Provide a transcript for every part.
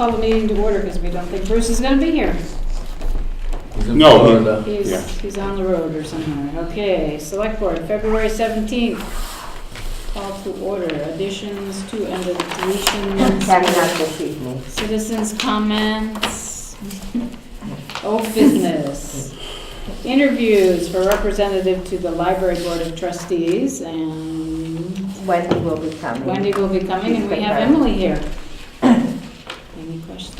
call the meeting to order because we don't think Bruce is going to be here. No, He's on the road or somewhere. Okay, Select Board, February 17th. Call to order. Additions to and deletions. Having us this evening. Citizens' comments. Old business. Interviews for representative to the Library Board of Trustees, and Wendy will be coming. Wendy will be coming, and we have Emily here. Any questions?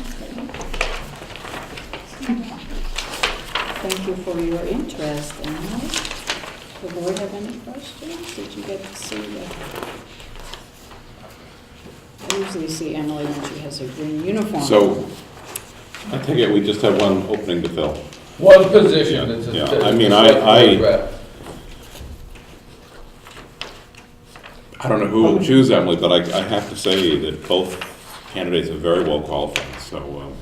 Thank you for your interest, Emily. Does the board have any questions? Did you get to see that? I usually see Emily when she has her green uniform. so I take it we just have one opening to fill. One position. Yeah, It's a- yeah. it's I a mean, select board I rep. don't know who will choose Emily, but I have to say that both candidates are very well qualified, so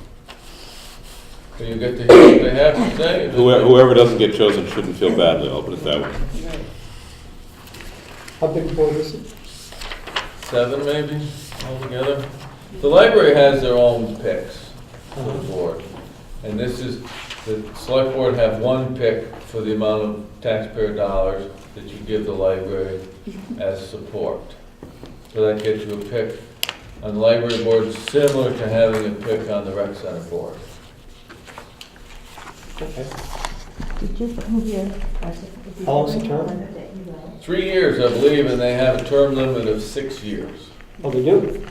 So you get to hear what they have to say. whoever doesn't get chosen shouldn't feel badly, I'll put it that way. Right. How big a board is it? 7 maybe altogether. The library has their own picks for the board. And this is, the select board have one pick for the amount of taxpayer dollars that you give the library as support. So that gets you a pick on the library board, similar to having a pick on the rec center board. Okay. Did you come here? How long's the term? 3 years, I believe, and they have a term limit of 6 years. Oh, they do?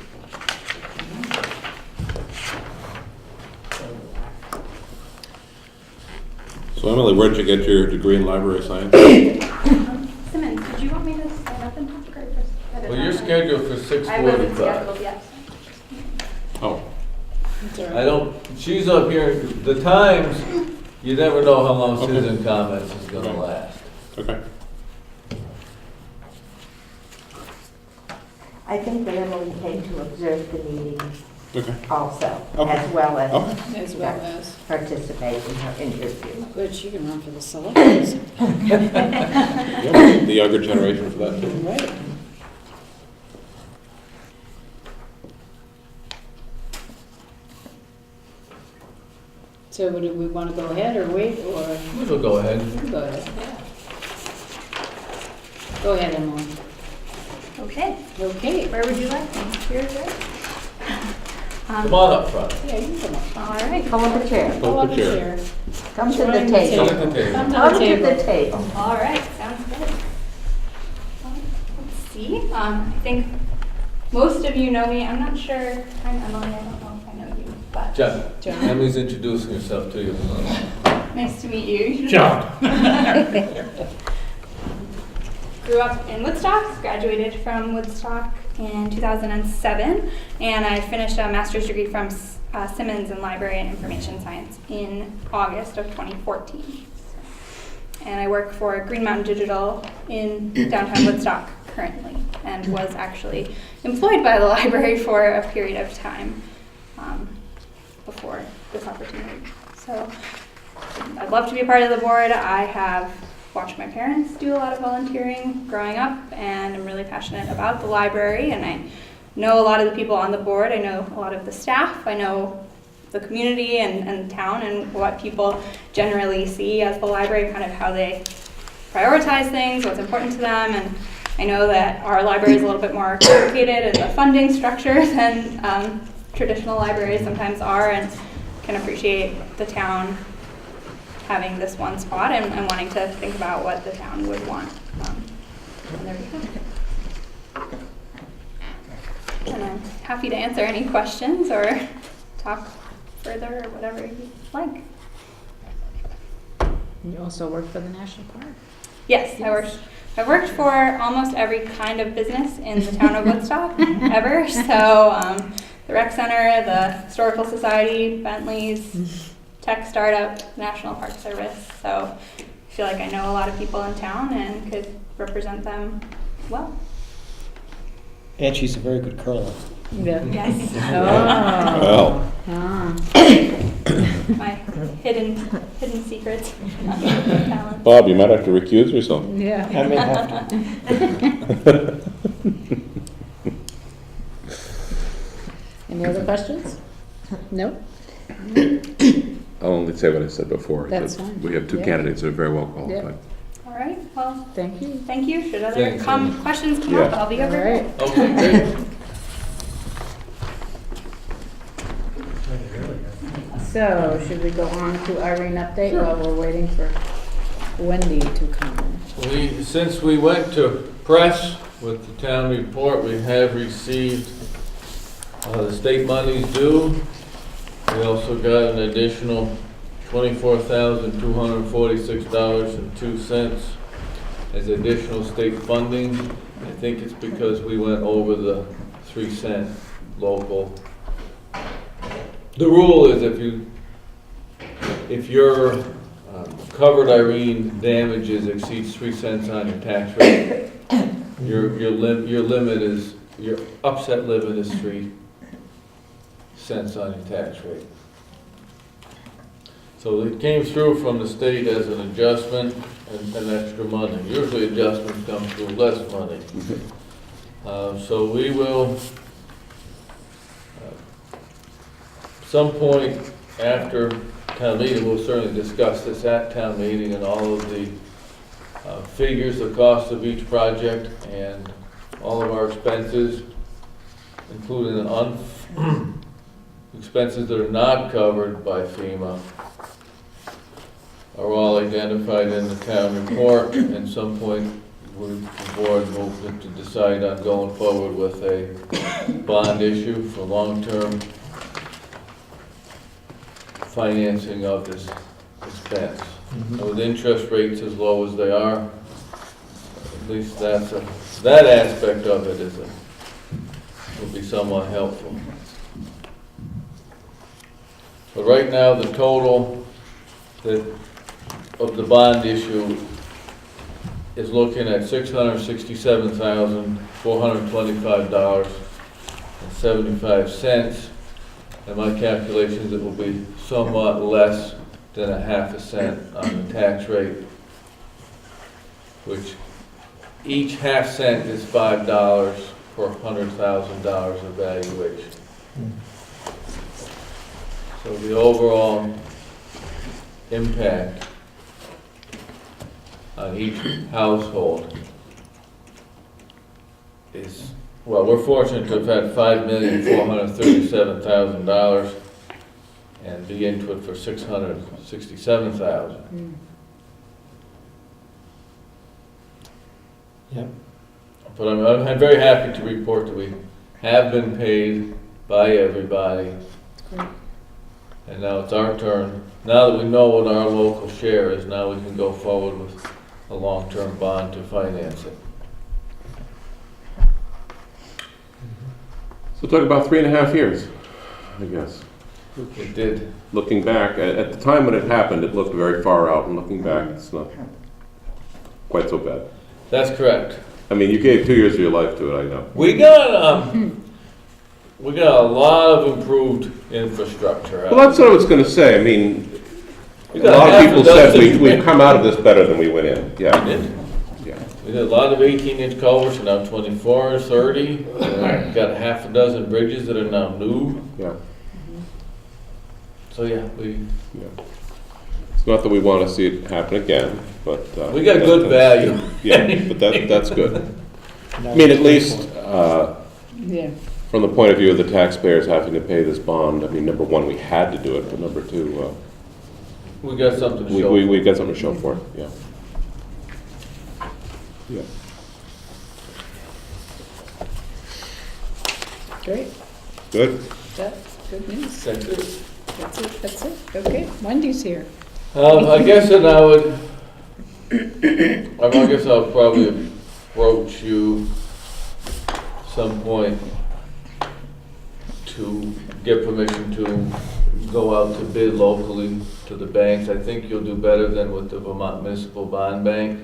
So Emily, where'd you get your degree in library science? Simmons, did you want me to stand up and talk or just? Well, you're scheduled for I wasn't 6:45. scheduled yet. Oh, It's all right. I don't, she's up here, the times, you never know how long citizen comments is gonna last. okay. I think that Emily came to observe the meeting Okay. also, Okay. as well as Okay. As well as, participate in her interview. good, she can run for the select board. The younger generation for that too. Right. So do we want to go ahead or wait, or? We'll go ahead. Go ahead. Go ahead, Emily. Okay, Okay. where would you like me? Here, there? Come on up front. Yeah, you can come up. All right. Come on the chair. Go on the chair. chair. Come to the Join the table. Sit at the table. Come to Come the to table. the table. All right, sounds good. Let's see, I think most of you know me. I'm not sure, I'm Emily, I don't know if I know you, but John, John. Emily's introducing herself to you. nice to meet you. John. Grew up in Woodstock, graduated from Woodstock in 2007, and I finished a master's degree from Simmons in Library and Information Science in August of 2014. And I work for Green Mountain Digital in downtown Woodstock currently, and was actually employed by the library for a period of time before this opportunity. So I'd love to be a part of the board. I have watched my parents do a lot of volunteering growing up, and I'm really passionate about the library, and I know a lot of the people on the board. I know a lot of the staff. I know the community and town and what people generally see as the library, kind of how they prioritize things, what's important to them. And I know that our library is a little bit more complicated in the funding structure than traditional libraries sometimes are, and can appreciate the town having this one spot and wanting to think about what the town would want. And there we go. And I'm happy to answer any questions or talk further or whatever you'd like. You also work for the National Park. Yes, I worked for almost every kind of business in the town of Woodstock ever. So the rec center, the historical society, Bentley's, tech startup, National Park Service. So I feel like I know a lot of people in town and could represent them well. And she's a very good curler. Yeah. Yes. Well, My hidden secrets. Talent. Bob, you might have to recuse yourself. Yeah. I may have to. Any other questions? Nope. I'll only say what I said before. That's that fine. We have two Yeah. candidates that are very well qualified. All right, well, Thank you. thank you. Should other Thanks, Amy. questions come up, Yeah. I'll be All over. right. Okay, great. So, should we go on to Irene update while we're waiting for Wendy to come? Since we went to press with the town report, we have received the state monies due. We also got an additional $24,246.02 as additional state funding. I think it's because we went over the 3-cent local. The rule is if your covered Irene damages exceeds 3 cents on your tax rate, your limit is, your upset limit is 3 cents on your tax rate. So it came through from the state as an adjustment and extra money. Usually adjustments come through less money. So we will, some point after town meeting, we'll certainly discuss this at town meeting and all of the figures, the cost of each project, and all of our expenses, including the expenses that are not covered by FEMA, are all identified in the town report. At some point, the board will have to decide on going forward with a bond issue for long-term financing of this expense. And with interest rates as low as they are, at least that aspect of it will be somewhat helpful. But right now, the total of the bond issue is looking at $667,425.75. And my calculations, it will be somewhat less than 1/2 cent on the tax rate, which each 1/2 cent is $5 per $100,000 of valuation. So the overall impact on each household is, well, we're fortunate to have had $5,437,000 and be into it for $667,000. Yep. But I'm very happy to report that we have been paid by everybody. Great. And now it's our turn. Now that we know what our local share is, now we can go forward with a long-term bond to finance it. So talk about 3.5 years, I guess. It did. Looking back, at the time when it happened, it looked very far out, and looking back, it's not quite so bad. That's correct. I mean, you gave 2 years of your life to it, I know. We got a lot of improved infrastructure. Well, that's what I was going to say. I mean, a We got lot of half a people said dozen. we've come out of this better than we went in. We Yeah, did. yeah. We did a lot of 18-inch culverts, and now 24, 30. Got 6 bridges that are now new. Yeah. So yeah, It's not that we want to see it happen again, but we got good value. Yeah, but that's good. I mean, at least Yeah. from the point of view of the taxpayers having to pay this bond, I mean, number one, we had to do it, but number two, We got something to we show. we got something to show for it. Yeah. Yeah. Great. Good. That's good news. That's it. That's it. Okay, Wendy's here. I guess that I guess I'll probably approach you some point to get permission to go out to bid locally to the banks. I think you'll do better than with the Vermont Municipal Bond Bank.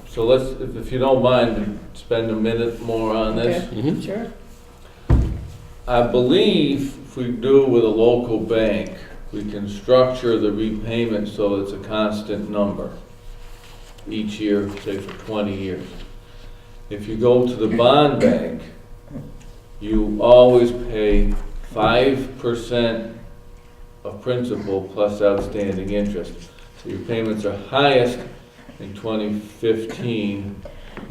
So let's, if you don't mind, spend a minute more on this. Okay, Mhm. sure. I believe if we do with a local bank, we can structure the repayment so it's a constant number each year, say for 20 years. If you go to the bond bank, you always pay 5% of principal plus outstanding interest. So your payments are highest in 2015,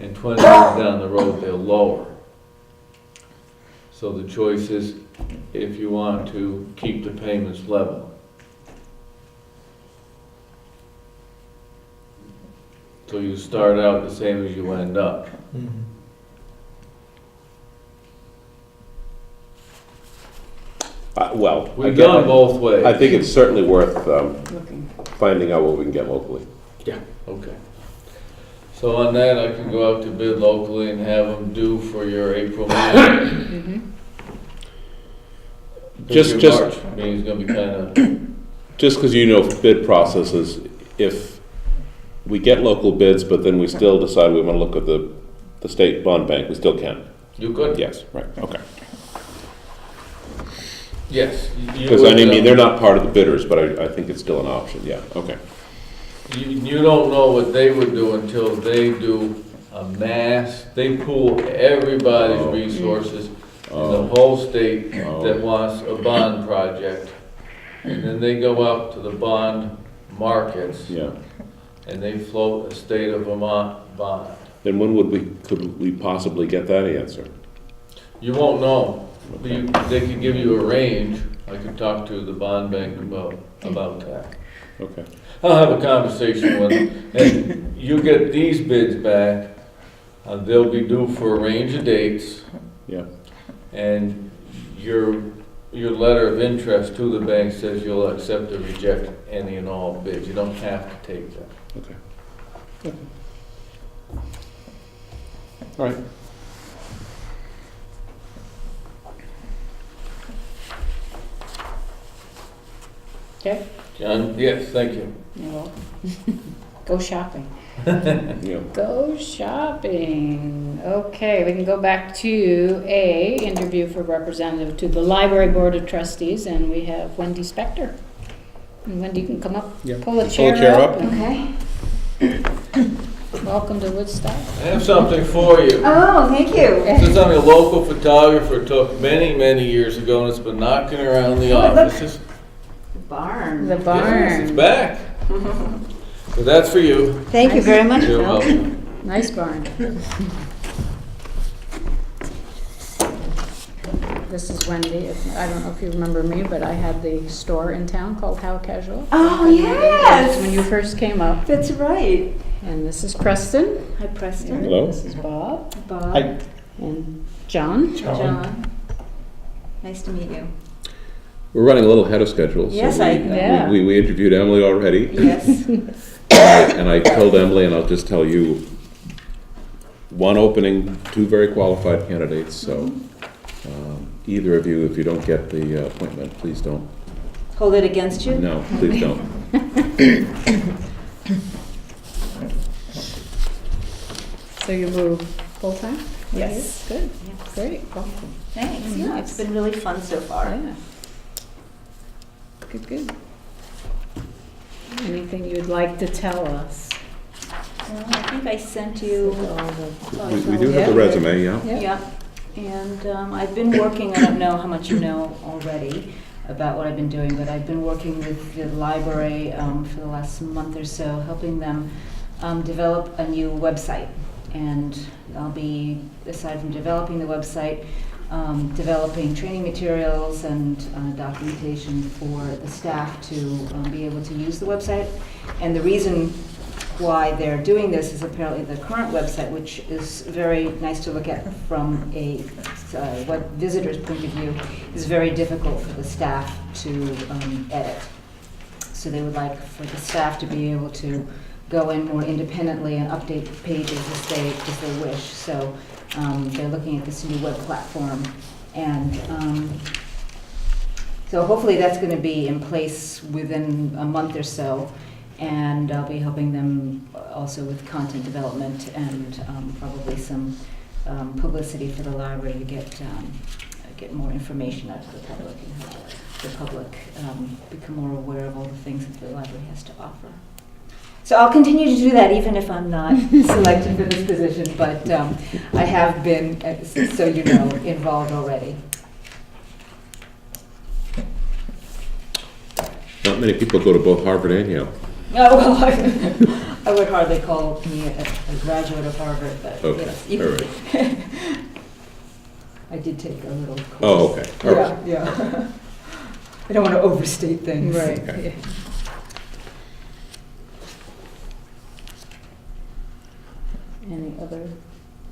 and 20 years down the road, they're lower. So the choice is if you want to keep the payments level. So you start out the same as you end up. Mhm. Well, We've again, gone both ways. I think it's certainly worth Looking. finding out what we can get locally. Okay. So on that, I can go out to bid locally and have them due for your April meeting. Just- Your March meeting's gonna be kinda, Just because you know bid processes, if we get local bids, but then we still decide we want to look at the state bond bank, we still can. you could? Yes, right, okay. Yes. Because I mean, they're not part of the bidders, but I think it's still an option, yeah, okay. You don't know what they would do until they do a mass, they pool everybody's Oh. resources in the Oh. whole state Oh. that wants a bond project. And then they go out to the bond markets Yeah, and they float a state of Vermont bond. then when could we possibly get that answer? You won't know. They could give you a range. I could talk to the bond bank about that. Okay, I'll have a conversation with them. And you get these bids back, they'll be due for a range of dates. yeah, And your letter of interest to the bank says you'll accept or reject any and all bids. You don't have to take them. okay. All right. Okay, John, yes, thank you. you're welcome. Go shopping. Yeah. Go shopping. Okay, we can go back to A, interview for representative to the Library Board of Trustees, and we have Wendy Spector. And Wendy, you can come up, Yeah. pull a Pull a chair chair up. up. Okay. Welcome to Woodstock. I have something for you. Oh, thank you. This is something a local photographer took many, many years ago, and it's been knocking around the Oh, look. offices. Barn. The Yes, it's barn. back. So that's for you. Thank you very much, You're Phil. welcome. Nice barn. This is Wendy. I don't know if you remember me, but I had the store in town called How Casual. Oh, yes. When you first came up. That's right. And this is Preston. Hi, Preston. Hello. This is Bob. Bob. Hi. And John. John. Nice to meet you. We're running a little ahead of schedule. so Yes, Yeah. we interviewed Emily already. Yes. And I told Emily, and I'll just tell you, one opening, two very qualified candidates, so either of you, if you don't get the appointment, please don't. Hold it against you? No, please don't. So you move full-time? Yes. Good. Yes. Great. Welcome. Thanks. Yeah, Yeah, it's been really fun so far. Yeah. Good, good. Anything you'd like to tell us? Well, I think I sent you. We do have the resume, yeah. Yeah, and I've been working, I don't know how much you know already about what I've been doing, but I've been working with the library for the last month or so, helping them develop a new website. And I'll be, aside from developing the website, developing training materials and documentation for the staff to be able to use the website. And the reason why they're doing this is apparently the current website, which is very nice to look at from a what visitors' point of view, is very difficult for the staff to edit. So they would like for the staff to be able to go in more independently and update pages as they wish. So they're looking at this new web platform, and so hopefully that's going to be in place within a month or so. And I'll be helping them also with content development and probably some publicity for the library to get more information out to the public and help the public become more aware of all the things that the library has to offer. So I'll continue to do that even if I'm not selected for this position, but I have been, so you know, involved already. many people go to both Harvard and Yale. Oh, well, I would hardly call me a graduate of Harvard, but Okay, yes. all right. I did take a little course. Oh, okay, all right. Yeah. I don't want to overstate things. Right. Okay. Any other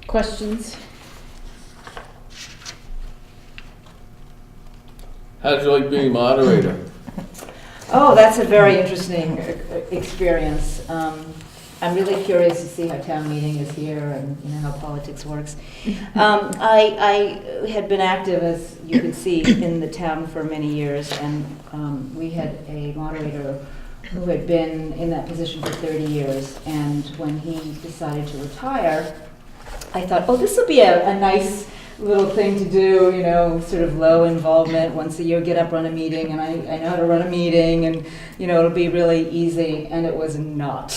questions? How did you like being moderator? Oh, that's a very interesting experience. I'm really curious to see how town meeting is here and how politics works. I had been active, as you could see, in the town for many years, and we had a moderator who had been in that position for 30 years. And when he decided to retire, I thought, oh, this will be a nice little thing to do, sort of low involvement, once a year get up, run a meeting, and I know how to run a meeting, and it'll be really easy, and it was not.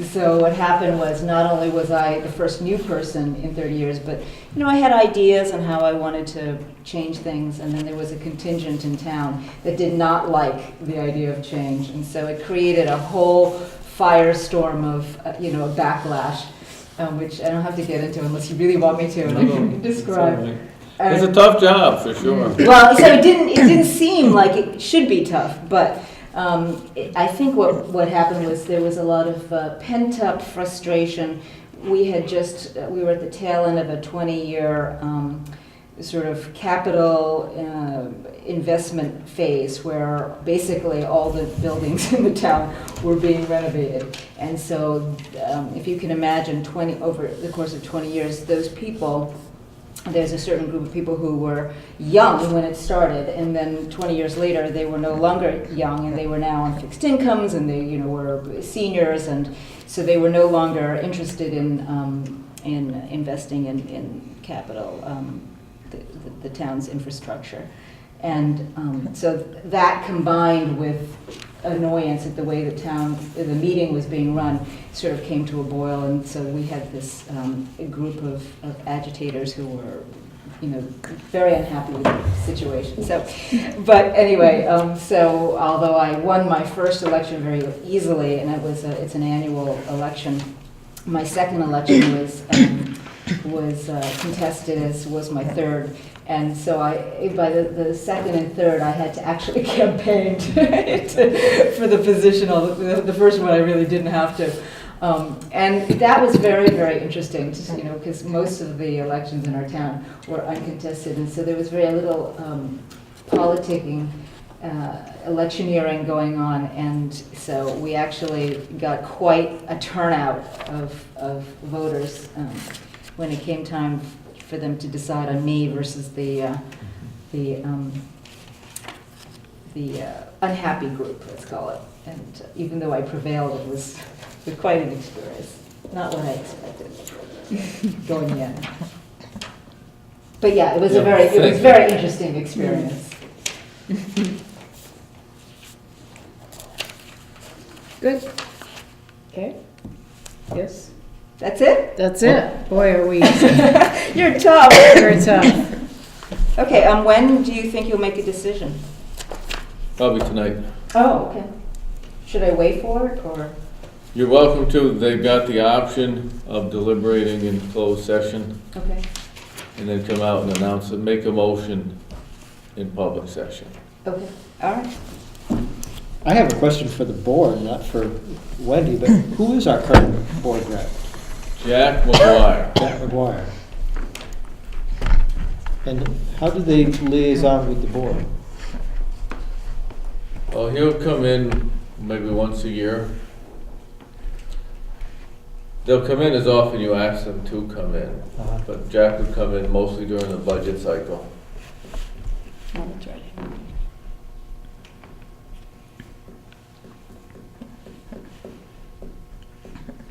So what happened was, not only was I the first new person in 30 years, but I had ideas on how I wanted to change things, and then there was a contingent in town that did not like the idea of change, and so it created a whole firestorm of a backlash. Which I don't have to get into unless you really want me to, and I can describe. It's a tough job, for sure. Well, so it didn't seem like it should be tough, but I think what happened was there was a lot of pent-up frustration. We were at the tail end of a 20-year sort of capital investment phase where basically all the buildings in the town were being renovated. And so if you can imagine over the course of 20 years, those people, there's a certain group of people who were young when it started, and then 20 years later they were no longer young, and they were now on fixed incomes, and they were seniors, and so they were no longer interested in investing in capital, the town's infrastructure. And so that combined with annoyance at the way the meeting was being run sort of came to a boil, and so we had this a group of agitators who were very unhappy with the situation. So, but anyway, so although I won my first election very easily, and it's an annual election, my second election was contested, as was my third. And so by the second and third, I had to actually campaign for the position. The first one I really didn't have to. And that was very, very interesting, because most of the elections in our town were uncontested. And so there was very little politicking, electioneering going on. And so we actually got quite a turnout of voters when it came time for them to decide on me versus the unhappy group, let's call it. And even though I prevailed, it was quite an experience. Not what I expected going in. But yeah, it was a very interesting experience. Good. Okay. Yes. That's it? That's it. Boy, are we You're tough. very tough. Okay, when do you think you'll make a decision? Probably tonight. Oh, okay. Should I wait for it, or? You're welcome to. They've got the option of deliberating in closed session Okay. and then come out and announce it, make a motion in public session. Okay, all right. I have a question for the board, not for Wendy, but who is our current board rep? Jack McGuire. Jack McGuire. And how do they liaison with the board? Well, he'll come in maybe once a year. They'll come in as often you ask them to come in, Uh-huh. but Jack would come in mostly during the budget cycle. Oh, that's right.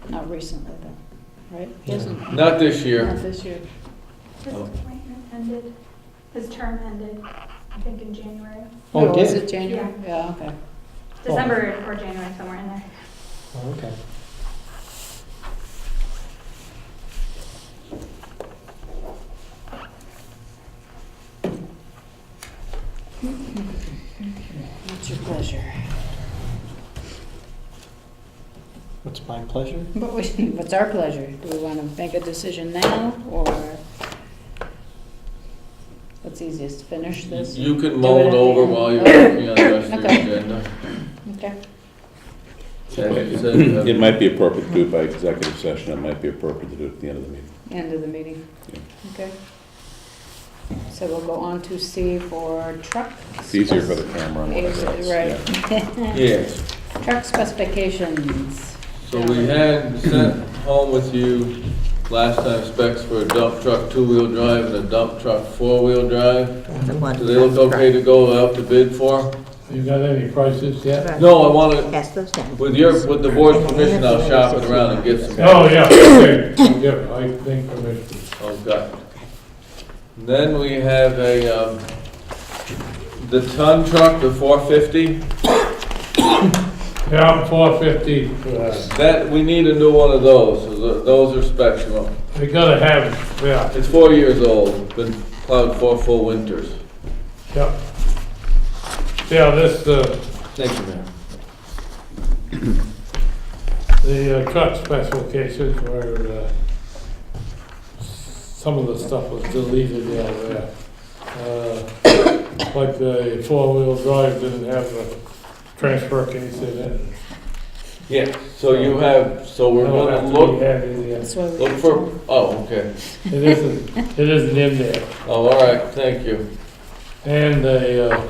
Not recently, though, right? He hasn't- Not this year. Not this year. His Oh. appointment ended, his term ended, I think in January. Oh, it Was did? it January? Yeah, okay. December or January, somewhere in there. Oh, okay. What's your pleasure? What's my pleasure? What's our pleasure? Do we want to make a decision now, or what's easiest, to finish this? You can Do mull it it at the over end. while you're Okay. working on the rest of the Okay. agenda. Okay. It might be appropriate to do it by executive session, it might be appropriate to do it at the end of the meeting. End of the meeting. Yeah. Okay. So we'll go on to C for truck. It's easier for the camera and whatever else. Right. Yes. Truck specifications. So we had sent home with you last time specs for a dump truck two-wheel drive and a dump truck four-wheel drive. Do they look okay to go out to bid for? You got any prices yet? No, I want to, Pass those down. with the board's permission, I'll shop it around and get some. Oh, yeah, okay, I'll give it, I think permission. Okay. Then we have the ton truck, the 450. Yeah, 450, That, we need a new one of those. So those are special. we gotta have, yeah, It's 4 years old, been plowed 4 full winters. yeah. Yeah, this, Thank you, Mayor. the truck specifications were, some of the stuff was deleted out there. Like the four-wheel drive didn't have the transfer case in it. Yeah, so you have, so we're It'll gonna have to be look, added in. That's why we. look for, oh, okay. It isn't in there. Oh, all right, thank you. And the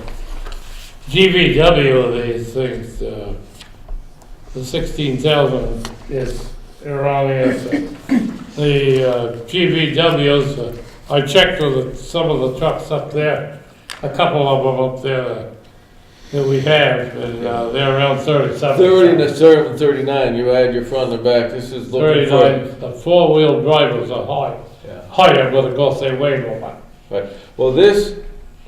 GVW, these things, the 16,000 is around here. So the GVWs, I checked with some of the trucks up there, a couple of them up there that we have, and they're around 37. 30 to 39, you add your front and back, this is looking for. 39, the four-wheel drivers are Yeah. higher, but of course they weigh more much. Right, well, this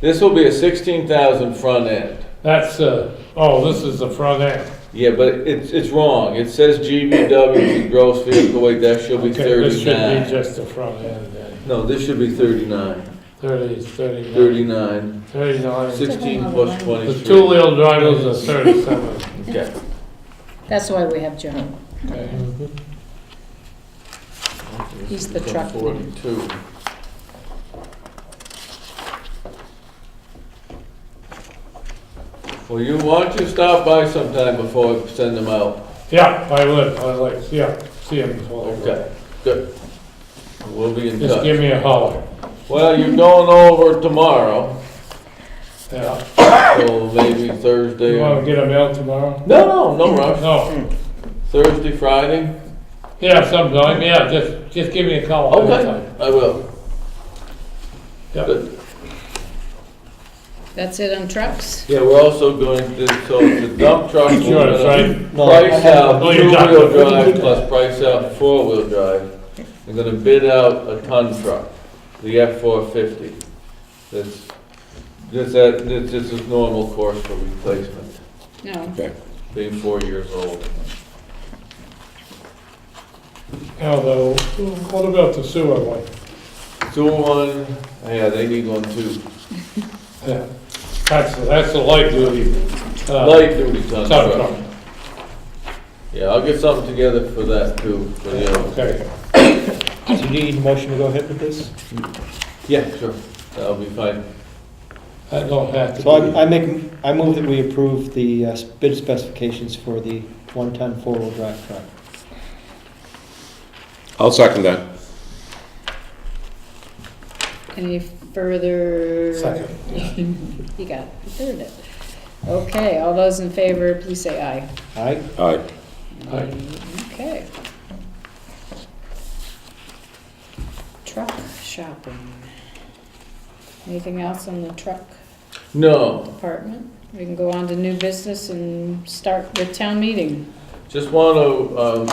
will be a 16,000 front end. That's, this is the front end. Yeah, but it's wrong, it says GVW gross vehicle weight, that should be Okay, this should be 39. just the front end then. No, this should be 39, 30 is 39. 39, 39. 16 plus The 23. two-wheel drivers are 37. Okay. That's why we have John. Okay. He's the truck. 42. Well, why don't you stop by sometime before we send them out? Yeah, I would, I'd like, see him before they go. Okay, good. We'll be in Just give touch. me a holler. Well, you're going over tomorrow, Yeah. so maybe Thursday. You wanna get him out tomorrow? No rush. No. Thursday, Friday? Yeah, sometime, yeah, just give me a call Okay, anytime. I will. Yep. Good. That's it on trucks? Yeah, we're also going to, so the dump truck. we're Insurance, gonna right? No, Price out Oh, you got two-wheel it. drive plus price out four-wheel drive. We're gonna bid out a ton truck, the F-450. This is normal course for replacement, No. Okay. being 4 years old. Now, though, what about the sewer one? Sewer one, yeah, they need one too. Yeah. That's the light duty. Light duty ton Ton truck. truck. Yeah, I'll get something together for that too, for the other. Okay. Do you need a motion to go ahead with this? Yeah, sure, that'll be fine. That don't have to So be. I move that we approve the bid specifications for the 1-ton four-wheel drive truck. I'll second that. Any further? Second. You got it, you third it. Okay, all those in favor, please say aye. All right? Aye. Aye. Okay. Truck shopping. Anything else on the truck No, department? We can go on to new business and start with town meeting. just want to, Oh,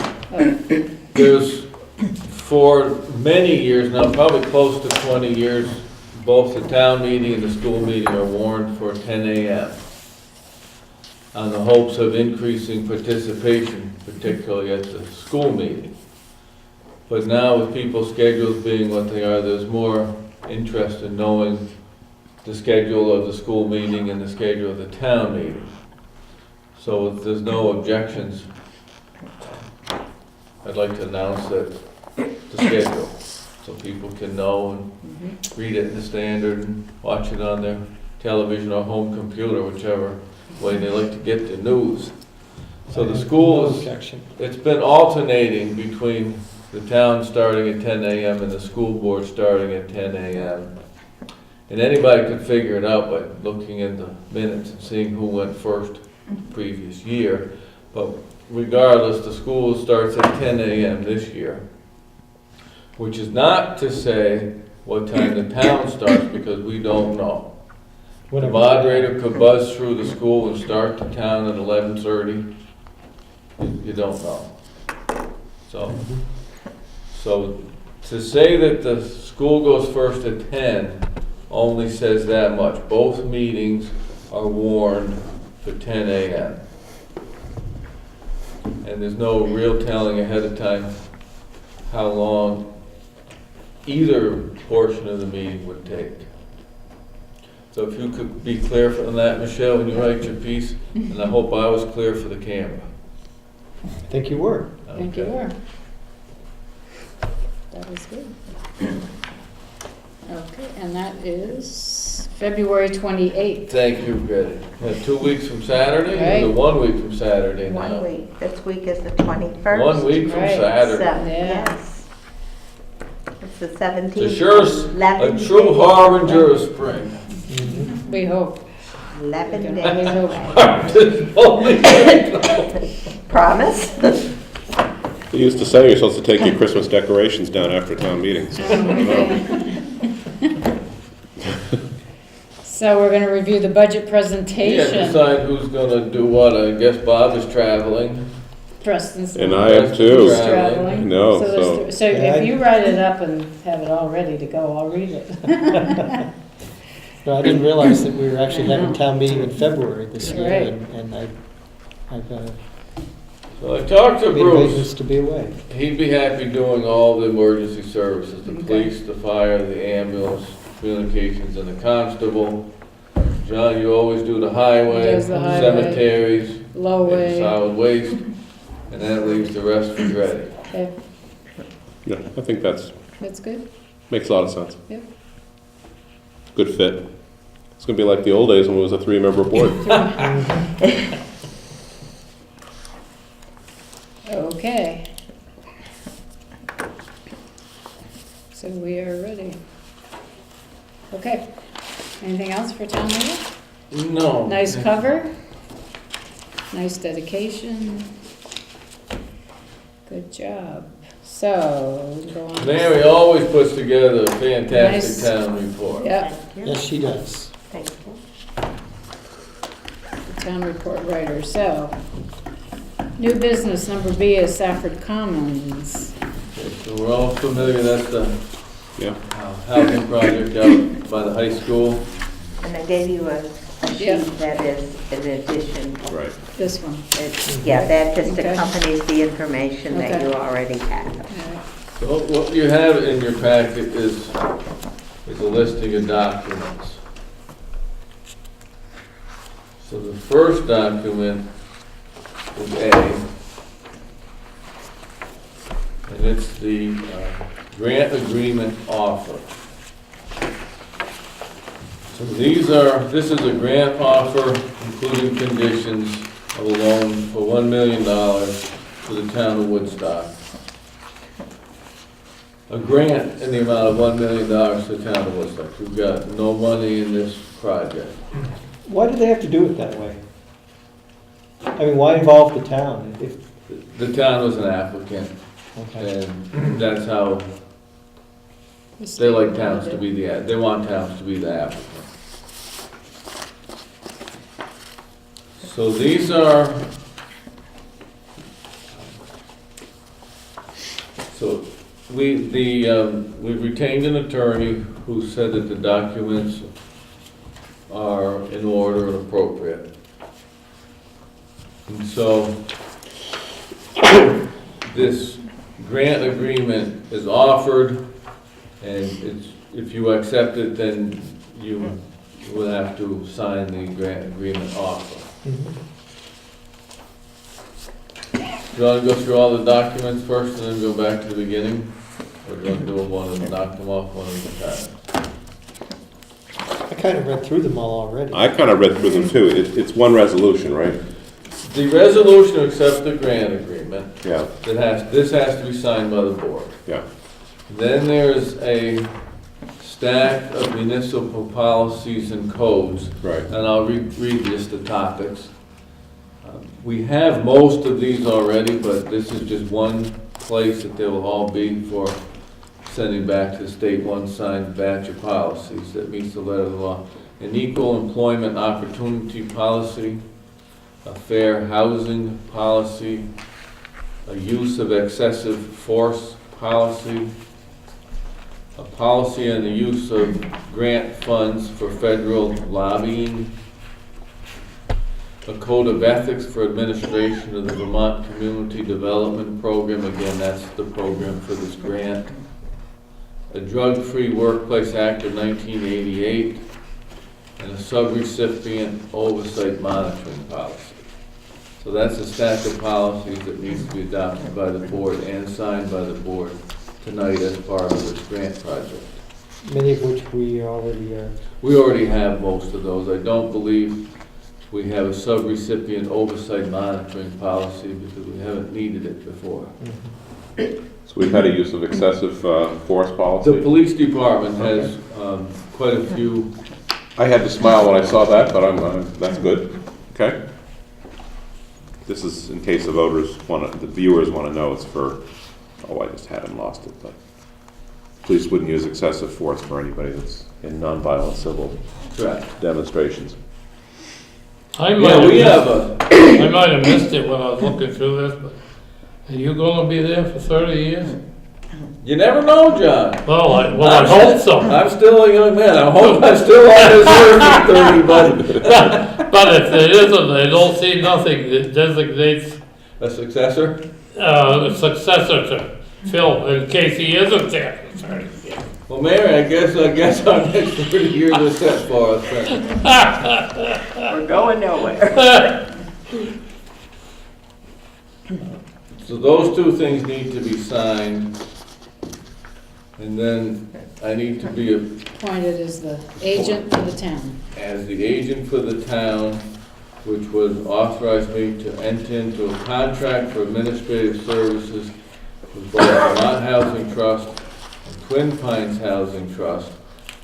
there's, for many years now, probably close to 20 years, both the town meeting and the school meeting are warned for 10 a.m. on the hopes of increasing participation, particularly at the school meeting. But now with people's schedules being what they are, there's more interest in knowing the schedule of the school meeting and the schedule of the town meeting. So if there's no objections, I'd like to announce that the schedule, so people can know and read it in the Standard and watch it on their television or home computer, whichever way they like to get the news. So the No schools, objection. it's been alternating between the town starting at 10 a.m. and the school board starting at 10 a.m. And anybody could figure it out by looking in the minutes and seeing who went first previous year. But regardless, the school starts at 10 a.m. this year, which is not to say what time the town starts, because we don't know. The Whatever. moderator could buzz through the school and start the town at 11:30. You don't know. So to say that the school goes first at 10 only says that much. Both meetings are warned for 10 a.m. And there's no real telling ahead of time how long either portion of the meeting would take. So if you could be clear on that, Michelle, when you write your piece, and I hope I was clear for the camera. I think you were. Thank you, Okay. Laura. That was good. Okay, and that is February 28th. Thank you, Betty. 2 weeks from Saturday, Right. or 1 week from Saturday now? 1 week. This week is the 21st. 1 week from Right. Saturday. Yeah. Yes. It's the 17th. It's sure a true harbinger of spring. We hope. 11 We days can only away. Holy Promise? They used to say you're supposed to take your Christmas decorations down after town meetings. So we're going to review the budget Yeah, presentation. decide who's gonna do what. I guess Bob is traveling. Preston's And I am too. traveling. No, there's so- So if you write it up and have it all ready to go, I'll read it. No, I didn't realize that we were actually having town meeting in February this year, Right. and I've So I talked to made arrangements Bruce. to be away. He'd be happy doing all the emergency services, the Okay. police, the fire, the ambulance, communications, and the constable. John, you always do the highway, Does the highway. cemeteries, Low and way. solid waste, and that leaves the rest for Greg. Okay, Yeah, I think that's, that's good. makes a lot of sense. Yep. Good fit. It's gonna be like the old days when it was a 3-member board. Okay. So we are ready. Okay. Anything else for town meeting? No. Nice cover. Nice dedication. Good job. So, go on. Mary always puts together a fantastic Nice. town report. Yep, Yes, she does. Thank you. the town report writer. So, new business, number B is Safford Commons. Okay, so we're all familiar, that's the Yeah. housing project out by the high school. And I gave you a Yep. sheet that is an addition. Right. This one. Yeah, that just Okay. accompanies the information that Okay. you already have. Alright. So what you have in your packet is a listing of documents. So the first document is A, and it's the grant agreement offer. So this is a grant offer including conditions of a loan for $1 million to the town of Woodstock. A grant in the amount of $1 million to the town of Woodstock. We've got no money in this project. Why do they have to do it that way? I mean, why involve the town? If, The town was an applicant, okay. and that's how, they like towns to be they want towns to be the applicant. So these are, so we've retained an attorney who said that the documents are in order and appropriate. And so this grant agreement is offered, and if you accept it, then you we'll have to sign the grant agreement offer. Do you want to go through all the documents first and then go back to the beginning? Or do you want to do them one and knock them off one at a time? I kind of read through them all already. I kind of read through them too. It's one resolution, right? The resolution to accept the grant agreement, Yeah, this has to be signed by the board. yeah. Then there's a stack of municipal policies and codes, Right. and I'll read just the topics. We have most of these already, but this is just one place that they will all be for sending back to the state one signed batch of policies that meets the letter of the law. An equal employment opportunity policy, a fair housing policy, a use of excessive force policy, a policy on the use of grant funds for federal lobbying, a code of ethics for administration of the Vermont Community Development Program. Again, that's the program for this grant. A Drug-Free Workplace Act of 1988, and a subrecipient oversight monitoring policy. So that's a stack of policies that needs to be adopted by the board and signed by the board tonight as part of this grant project. Many of which we already are. We already have most of those. I don't believe we have a subrecipient oversight monitoring policy because we haven't needed it before. So we've had a use of excessive force The policy. police department has quite a few. I had to smile when I saw that, but that's good. Okay. This is in case the the viewers want to know. It's for. Oh, I just had and lost it. But police wouldn't use excessive force for anybody that's in nonviolent civil demonstrations. I Yeah, we have a. I might have missed it when I was looking through this, but are you gonna be there for 30 years? You never know, John. Well, I hope so. I'm still a young man. I hope I'm still on this earth for 30, but. But if it isn't, they don't see nothing that designates A successor? a successor to Phil in case he isn't there for 30 years. Well, Mary, I guess our next 30 years are set for us. Then. We're going nowhere. So those two things need to be signed. And then I need to be Appointed as the agent for the town. as the agent for the town, which would authorize me to enter into a contract for administrative services with both Vermont Housing Trust and Twin Pines Housing Trust.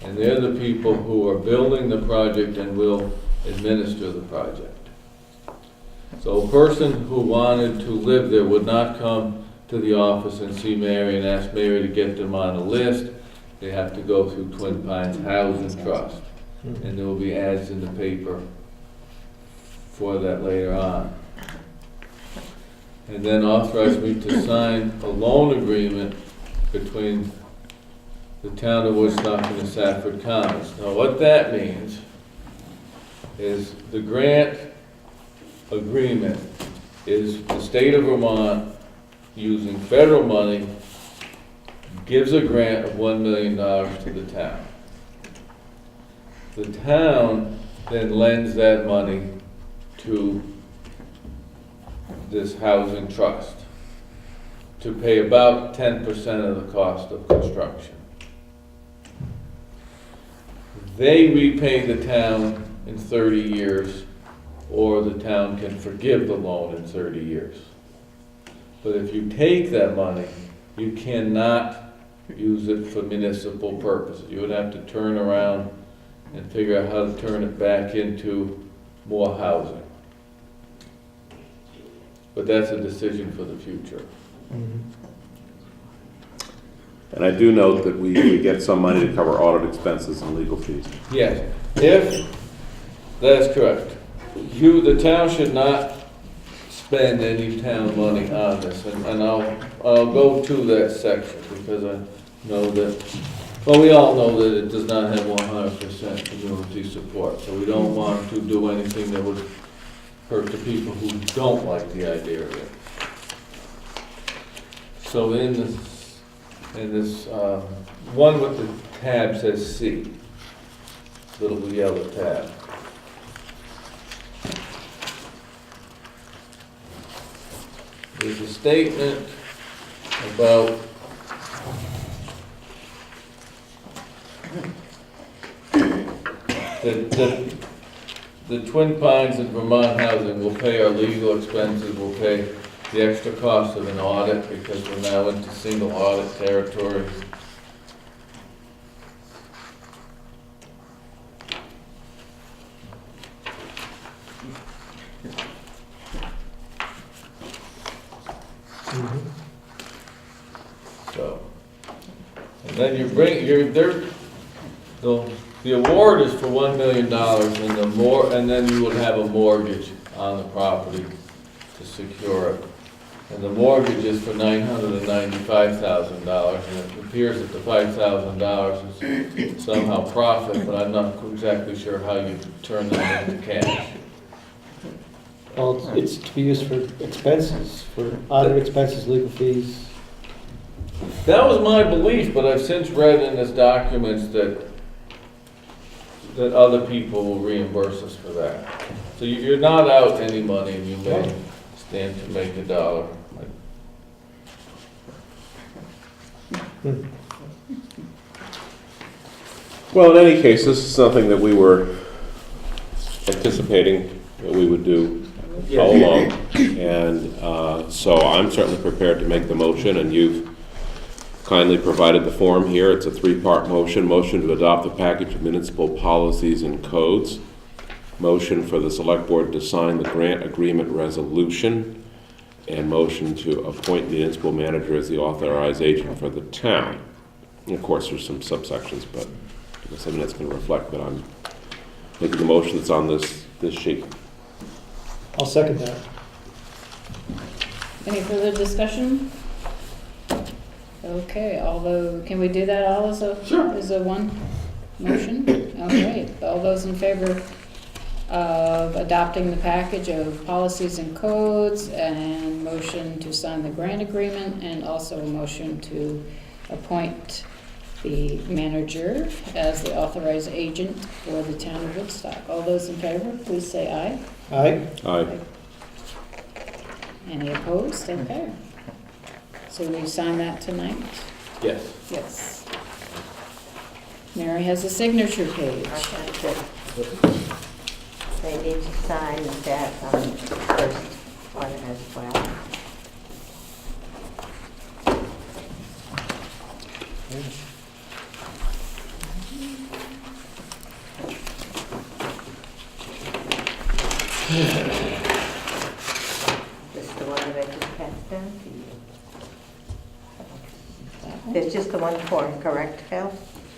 And they're the people who are building the project and will administer the project. So a person who wanted to live there would not come to the office and see Mary and ask Mary to get them on a list. They have to go through Twin Pines Housing Trust. And there will be ads in the paper for that later on. And then authorize me to sign a loan agreement between the town of Woodstock and the Safford Commons. Now what that means is the grant agreement is the state of Vermont using federal money gives a grant of $1 million to the town. The town then lends that money to this housing trust to pay about 10% of the cost of construction. They repay the town in 30 years, or the town can forgive the loan in 30 years. But if you take that money, you cannot use it for municipal purposes. You would have to turn around and figure out how to turn it back into more housing. But that's a decision for the future. And I do note that we get some money to cover audit expenses and legal fees. Yes, if, that's correct. The town should not spend any town money on this, and I'll go to that section, because I know that, well, we all know that it does not have 100% community support, so we don't want to do anything that would hurt the people who don't like the idea of it. So in this one with the tab says C. little yellow tab. There's a statement about the Twin Pines and Vermont Housing will pay our legal expenses, will pay the extra cost of an audit because we're now into single audit territory. So, and then the award is for $1 million, and then you would have a mortgage on the property to secure it. And the mortgage is for $995,000, and it appears that the $5,000 is somehow profit, but I'm not exactly sure how you turn that into cash. Well, it's to be used for expenses, for audit expenses, legal fees. That was my belief, but I've since read in this documents that other people will reimburse us for that. So you're not out any money, and you may stand to make $1. Well, in any case, this is something that we were anticipating that we would do all along. And so I'm certainly prepared to make the motion, and you've kindly provided the form here. It's a three-part motion. Motion to adopt the package of municipal policies and codes. Motion for the select board to sign the grant agreement resolution. And motion to appoint municipal manager as the authorized agent for the town. And of course, there's some subsections, but I guess that's going to reflect that I'm making the motion that's on this sheet. I'll second that. Any further discussion? Okay, although, can we do that all as a, as a one motion? All right, all those in favor of adopting the package of policies and codes, and motion to sign the grant agreement, and also a motion to appoint the manager as the authorized agent for the town of Woodstock. All those in favor, please say aye. Aye. Aye. Any opposed? Okay. So we sign that tonight? Yes. Yes. Mary has a signature page. Okay, good. They need to sign that first one as well. This is the one that I just passed down to you. There's just the one form, correct, Phil?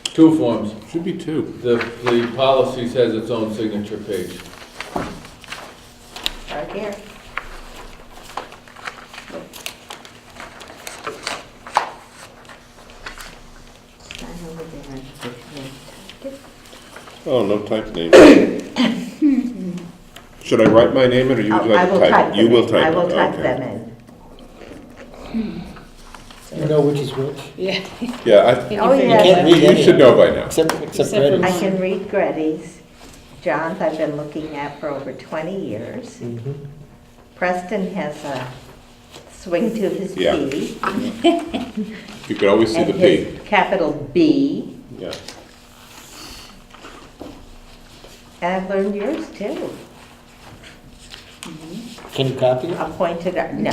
Two forms. Should be two. The policies has its own signature page. Right here. Sign over there and put your name. Oh, no type name. Should I write my name in, or you would Oh, I like will to type type? them You will in. type I will it, type okay. them in. You know which is which? Yeah. Yeah, Oh, You yeah. can't read you any should of know them, by now. Except Except Reddy. for- I can read Gretty's. John's I've been looking at for over 20 years. Mhm. Preston has a swing to his Yeah. P. You could always see And the P. his capital B. Yeah. And I've learned yours too. Can you copy it? Appointed, no,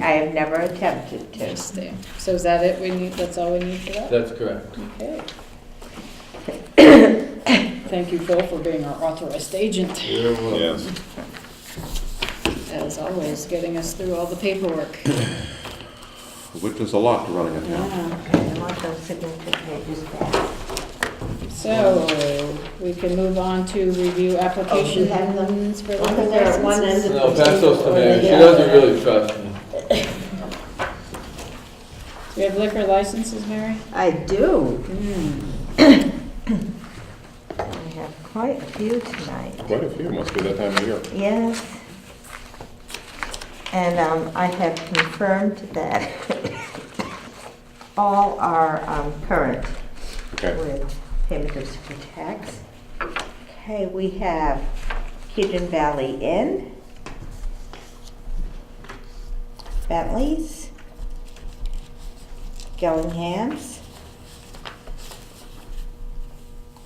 I have never attempted to. Interesting. So is that it? We need, that's all we need for that? That's correct. Okay. Thank you, Phil, for being our authorized agent, You're welcome. Yes. as always, getting us through all the paperwork. Which is a lot to running a town. Yeah. I want those signature pages back. So we can move on to review applications have them? for One liquor there, one licenses. end. No, pass those to Mary. She doesn't really trust me. Do we have liquor licenses, Mary? I do. Hmm. I have quite a few tonight. Quite a few, must be that time of year. Yes. And I have confirmed that all are current Okay. with payment of school tax. Okay, we have Hidden Valley Inn, Bentley's, Gillingham's,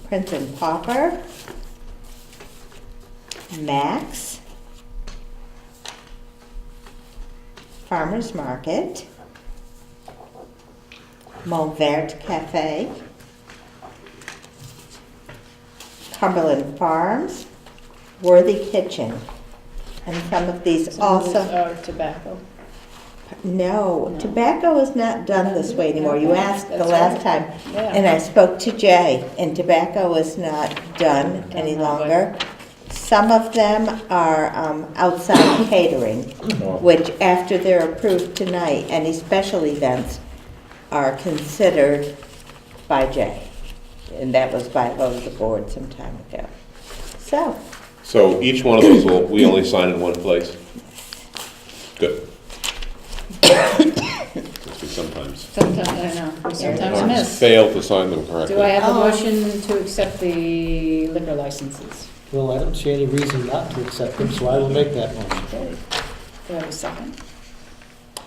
Prince and Pauper, Max, Farmer's Market, Montvert Cafe, Cumberland Farms, Worthy Kitchen. And some of these Some of these also, are tobacco. no, tobacco is not done this way anymore. You asked the That's last right. time, Yeah. and I spoke to Jay, and tobacco is not done any Done that way. longer. Some of them are outside catering, which after they're approved tonight, any special events are considered by Jay. And that was by a vote of the board some time ago. So each one of those, we only sign in one place? Good. Because we sometimes Sometimes, I know, we sometimes miss. fail to sign them correctly. Do I have a motion to accept the liquor licenses? Well, I don't see any reason not to accept them, so I will make that motion. Okay. Do I have a second?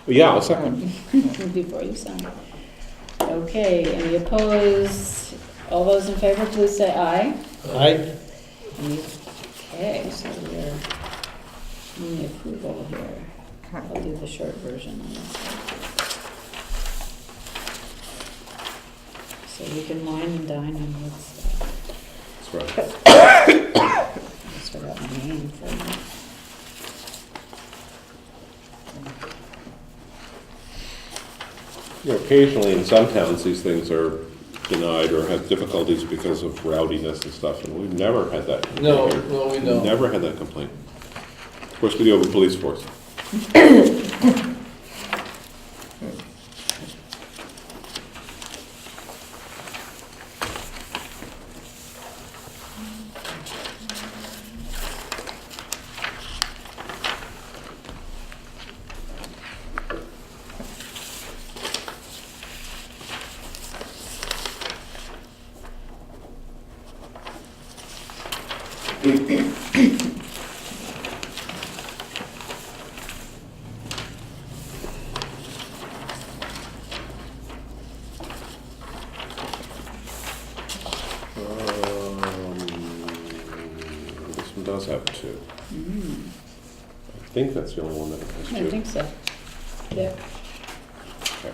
Yeah, I'll second. Before you sign. Okay, any opposed? All those in favor, please say aye. Okay, so we're in the approval here. I'll do the short version on this one. So we can wine and dine on Woodstock. That's right. I just forgot my name for a minute. You know, occasionally in some towns, these things are denied or have difficulties because of rowdiness and stuff, and we've never had that. No, here. no, we don't. Never had that complaint. Of course, we do have a police force. This one does have two. I think that's the only one that has two. I think so. Yeah. Okay.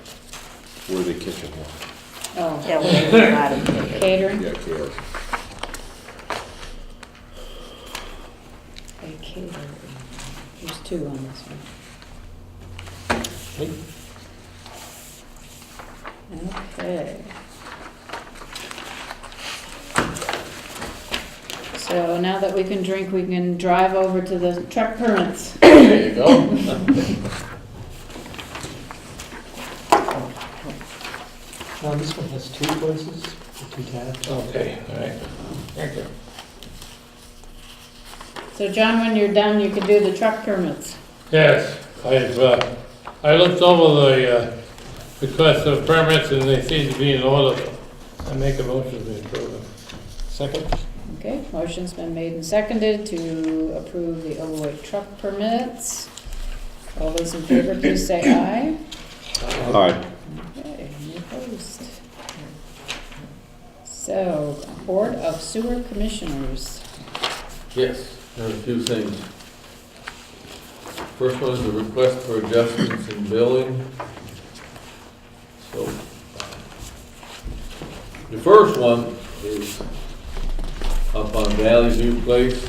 Worthy Kitchen. Oh, yeah, we have a lot of them. catering? Yeah, chaos. Okay, catering. There's two on this one. Okay. So now that we can drink, we can drive over to the truck permits. There you go. This one has two places, two tabs. Okay, all right. Thank you. So John, when you're done, you can do the truck permits. Yes, I looked over the request of permits and they seem to be in order. I make a motion to approve them. Second? Okay, motion's been made and seconded to approve the overweight truck permits. All those in favor, please say aye. Aye. Okay, any opposed? So, Board of Sewer Commissioners. Yes, there are a few things. First one is the request for adjustments in billing. So, the first one is up on Valley View Place.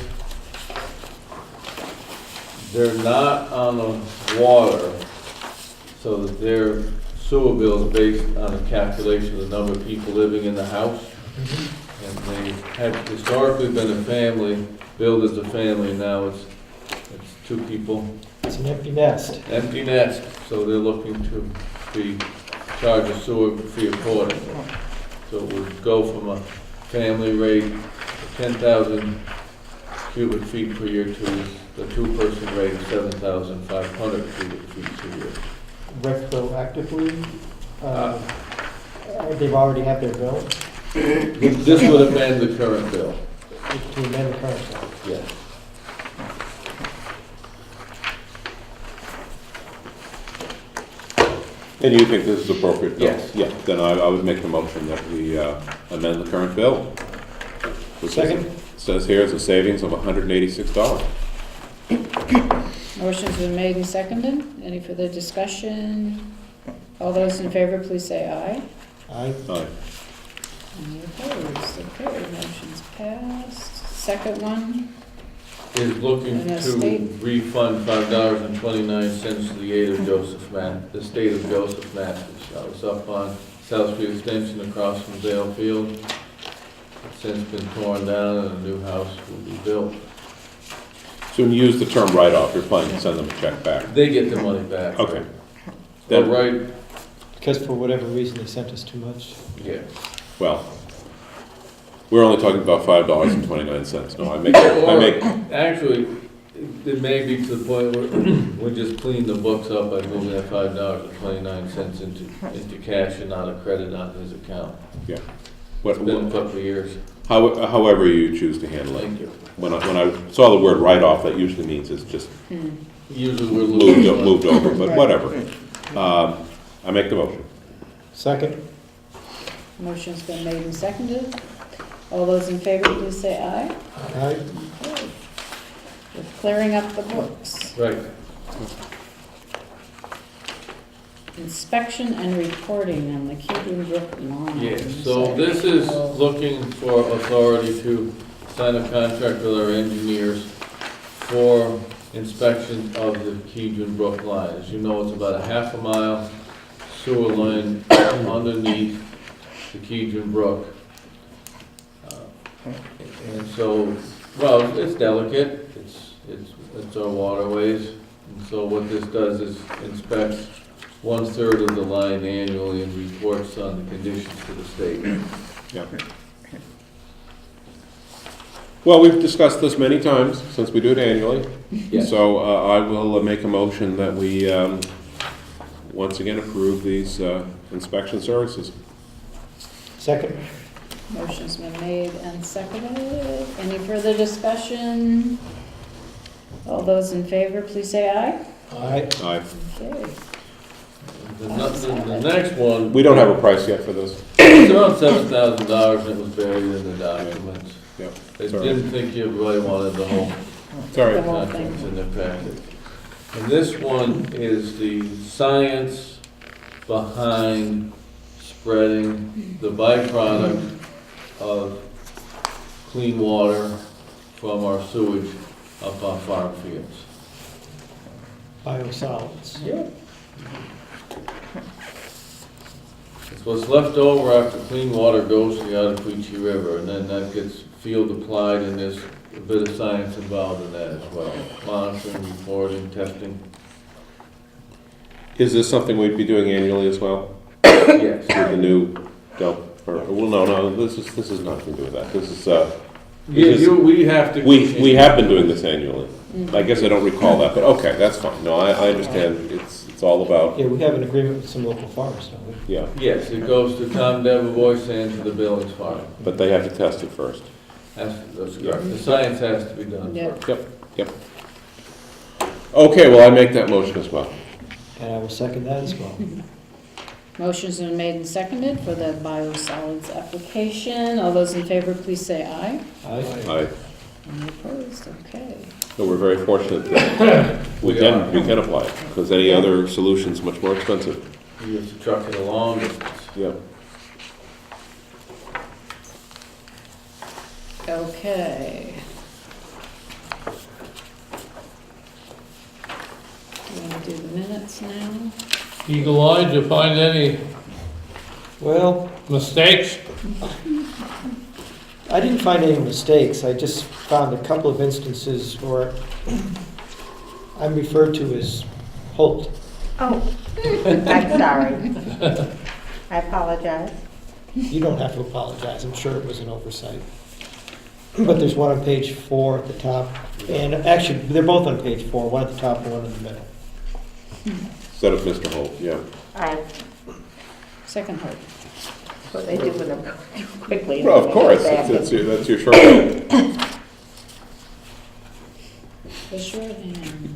They're not on the water, so that their sewer bill is based on a calculation of the number of people living in the house. And they had historically been a family, billed as a family, now it's two people. It's an empty nest. Empty nest, so they're looking to be charged a sewer fee accordingly. So it would go from a family rate of 10,000 cubic feet per year to the two-person rate of 7,500 cubic feet per year. Retroactively, they've already had their bill. This would amend the current bill. To amend the current bill. Yes. And you think this is appropriate? Bill? Yes. Yeah, then I would make the motion that we amend the current bill. Which Second. says here is a savings of $186. Motion's been made and seconded. Any further discussion? All those in favor, please say aye. Aye. Aye. Any opposed? Okay, motion's passed. Second one, Is looking And the to state? refund $5.29 to the aid of the state of Joseph, Massachusetts. I was up on South Street Extension across from Dale Field. It's since been torn down and a new house will be built. So when you use the term write-off, you're planning to send them a check back? They get the money back. Okay. But Then- right, Because for whatever reason, they sent us too much. yeah. Well, we're only talking about $5.29. No, I make, Actually, it may be to the point where we just clean the books up by moving that $5.29 into cash and not a credit on his account. yeah. It's been a couple of years. However you choose to handle it. Thank you. When I saw the word write-off, that usually means it's just Usually we're losing. moved over, but Right. whatever. I make the motion. Second. motion's been made and seconded. All those in favor, please say aye. Aye. Okay. We're clearing up the books. Right. Inspection and reporting on the Keegan Brook lawn. Yes, so this is looking for authority to sign a contract with our engineers for inspection of the Keegan Brook line. As you know, it's about a half a mile sewer line underneath the Keegan Brook. And so, well, it's delicate, it's our waterways. And so what this does is inspects 1/3 of the line annually and reports on the conditions to the state. Yeah. Well, we've discussed this many times since we do it annually. Yes. So I will make a motion that we once again approve these inspection services. Second. Motion's been made and seconded. Any further discussion? All those in favor, please say aye. Aye. Aye. Okay. The next one, We don't have a price yet for this. it's around $7,000 and it was buried in the documents. Yep. They Sorry. didn't think you really wanted the whole Sorry. The whole thing. documents in their packet. And this one is the science behind spreading the byproduct of clean water from our sewage up on farm fields. Biosolids. Yep. It's what's left over after clean water goes to the Ottauquechee River, and then that gets field applied, and there's a bit of science involved in that as well. Monitoring, reporting, testing. Is this something we'd be doing annually as well? Yes. With the new Del, or, well, no, this is nothing to do with that. This is, We have to. we have been doing this annually. I guess I don't recall that, but okay, that's fine. No, I understand. It's all about, Yeah, we have an agreement with some local farmers, don't we? yeah, Yes, it goes to Tom Devervoice and to the Billings Farm. but they have to test it first. That's correct. The science has to be done Yep. first. Yep. Okay, well, I make that motion as well. And I will second that as well. Motion's been made and seconded for the biosolids application. All those in favor, please say aye. Aye. Any opposed? Okay. So we're very fortunate that we can apply it, because any other solution's much more expensive. You have to truck it along. Yeah. Okay. You want to do the minutes now? Eagle Eye, did you find any Well, mistakes? I didn't find any mistakes. I just found a couple of instances where I'm referred to as Holt. Oh, I'm sorry. I apologize. You don't have to apologize. I'm sure it was an oversight. But there's one on page 4 at the top. And actually, they're both on page 4, one at the top and one in the middle. Instead of Mr. Holt, yeah. Aye. Second hope. Well, they do when I'm going too quickly. Well, of course, that's your shortcut. The shorthand.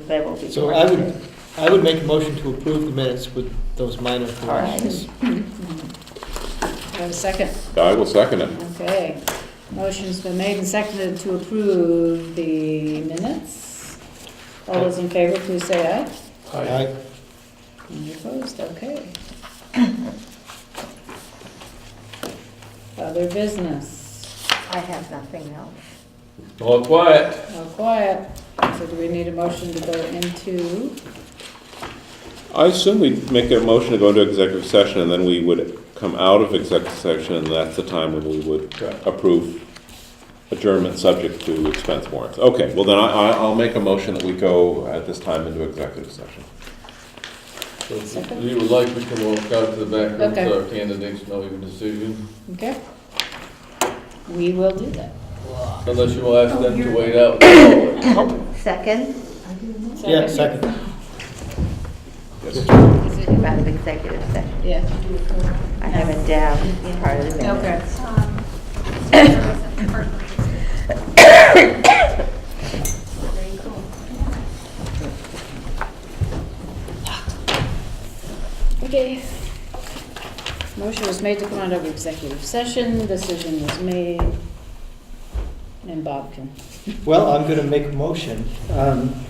They will be. So corrected. I would make a motion to approve the minutes with those minor corrections. Do I have a second? I will second it. Okay. Motion's been made and seconded to approve the minutes. All those in favor, please say aye. Aye. Any opposed? Okay. Other business. I have nothing else. All quiet. All quiet. So do we need a motion to go into? I assume we'd make a motion to go into executive session, and then we would come out of executive session, and that's the time when we would approve adjournment subject to expense warrants. Okay, well then I'll make a motion that we go at this time into executive session. So if you would like, we can walk out to the back room Okay. so our candidates know your decision. Okay. We will do that. Unless you will ask them to wait out. Second, Yeah, second. Is it- out of executive session. Yeah. I have it down, part of the minutes. Okay. Motion was made to come out of executive session, decision was made, and Bob can. Well, I'm going to make a motion.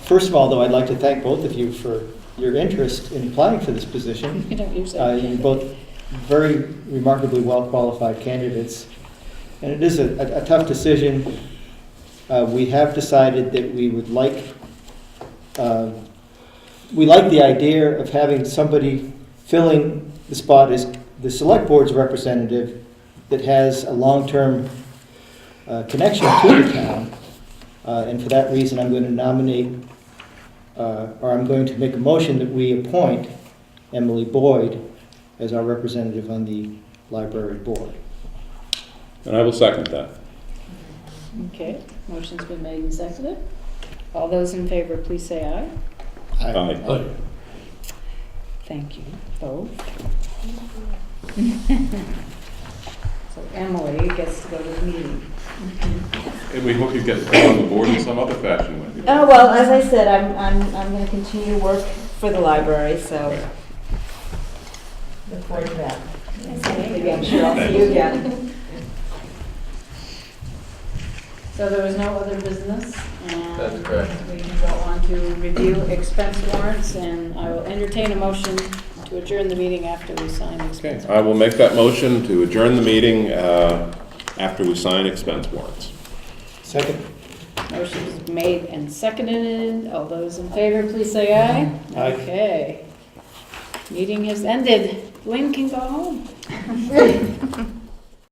First of all, though, I'd like to thank both of you for your interest in applying for this position. You don't usually. You're both very remarkably well-qualified candidates. And it is a tough decision. We have decided that we like the idea of having somebody filling the spot as the select board's representative that has a long-term connection to the town. And for that reason, I'm going to nominate, or I'm going to make a motion that we appoint Emily Boyd as our representative on the library board. And I will second that. Okay, motion's been made and seconded. All those in favor, please say aye. Aye. Aye. Thank you, both. So Emily gets to go to the meeting. And we hope you get put on the board in some other fashion, Wendy. Oh, well, as I said, I'm going to continue to work for the library, so look forward to that. Maybe I'm sure I'll see you again. So there was no other business, That's and correct. we can go on to review expense warrants, and I will entertain a motion to adjourn the meeting after we sign Okay, expense. I will make that motion to adjourn the meeting after we sign expense warrants. Second. Motion is made and seconded. All those in favor, please say aye. Aye. Okay. Meeting has ended. Lynn can go home.